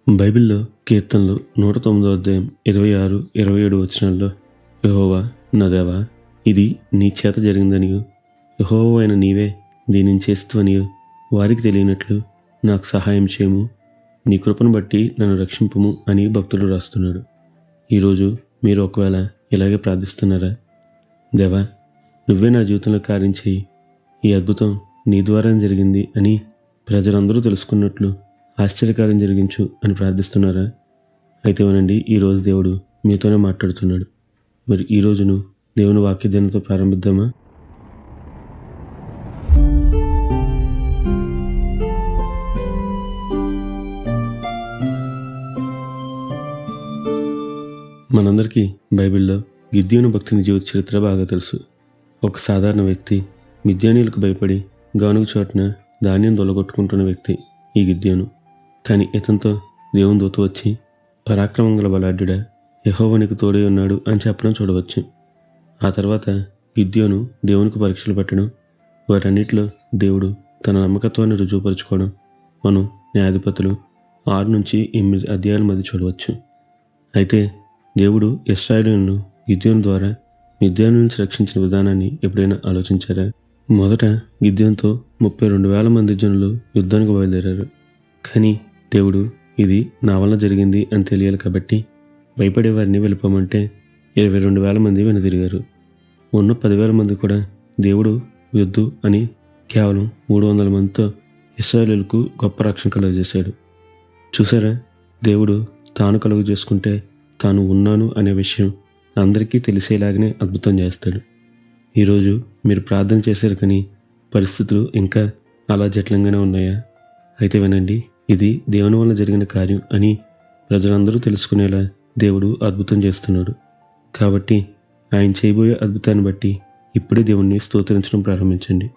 బైబిల్లో కీర్తనలు 109 అధ్యాయం 26, 27 వచనాల్లో యెహోవా నా దేవా, ఇది నీ చేత జరిగిందనియు యెహోవా అయిన నీవే దీనిని చేస్తువనియు వారికి తెలియనట్లు నాకు సహాయం చేయము, నీ కృపను బట్టి నన్ను రక్షింపుము అని భక్తుడు రాస్తున్నాడు. ఈరోజు మీరు ఒకవేళ ఇలాగే ప్రార్థిస్తున్నారా? దేవా, నువ్వే నా జీవితంలో కార్యం చేయి, ఈ అద్భుతం నీ ద్వారా జరిగింది అని ప్రజలందరూ తెలుసుకున్నట్లు ఆశ్చర్యకార్యం జరిగించు అని ప్రార్థిస్తున్నారా? అయితే వినండి, ఈరోజు దేవుడు మీతోనే మాట్లాడుతున్నాడు. మరి ఈ రోజును దేవుని వాక్య ధ్యానంతో ప్రారంభిద్దామా? మనందరికీ బైబిల్లో గిద్యోను భక్తుని జీవిత చరిత్ర బాగా తెలుసు. ఒక సాధారణ వ్యక్తి, మిద్యానీయులకు భయపడి గానుగ చోటున ధాన్యం దొలగొట్టుకుంటున్న వ్యక్తి ఈ గిద్యోను. కానీ ఇతనితో దేవుని దూత వచ్చి, పరాక్రమం గల బలాఢ్యుడా, యెహోవా నీకు తోడై ఉన్నాడు అని చెప్పడం చూడవచ్చు. ఆ తర్వాత గిద్యోను దేవునికి పరీక్షలు పెట్టడం, వాటన్నిటిలో దేవుడు తన నమ్మకత్వాన్ని రుజువుపరుచుకోవడం మనం న్యాయాధిపతులు 6-8 అధ్యాయాల మధ్య చూడవచ్చు. అయితే దేవుడు ఇశ్రాయేలును గిద్యోను ద్వారా మిద్యాను నుంచి రక్షించిన విధానాన్ని ఎప్పుడైనా ఆలోచించారా? మొదట గిద్యోనుతో 32,000 మంది జనులు యుద్ధానికి బయలుదేరారు. కానీ దేవుడు ఇది నా వల్ల జరిగింది అని తెలియాలి కాబట్టి భయపడే వారిని వెళ్ళిపోమంటే 22,000 మంది వెనుదిరిగారు. ఉన్న 10,000 మంది కూడా దేవుడు యుద్ధు అని కేవలం 300 మందితో ఇశ్రాయేలుకు గొప్ప రక్షణ కలుగజేశాడు. చూసారా, దేవుడు తాను కలుగు చేసుకుంటే తాను ఉన్నాను అనే విషయం అందరికీ తెలిసేలాగానే అద్భుతం చేస్తాడు. ఈరోజు మీరు ప్రార్థన చేశారు, కానీ పరిస్థితులు ఇంకా అలా జటిలంగానే ఉన్నాయా? అయితే వినండి, ఇది దేవుని వల్ల జరిగిన కార్యం అని ప్రజలందరూ తెలుసుకునేలా దేవుడు అద్భుతం చేస్తున్నాడు. కాబట్టి ఆయన చేయబోయే అద్భుతాన్ని బట్టి ఇప్పుడే దేవుణ్ణి స్తుతించడం ప్రారంభించండి.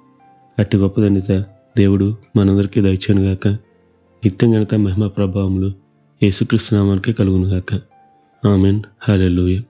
అట్టి గొప్ప ధన్యత దేవుడు మనందరికీ దయచేయునుగాక. నిత్యం ఘనత, మహిమ, ప్రభావములు యేసుక్రీస్తు నామానికే కలుగునుగాక. ఆమెన్. హల్లెలూయా.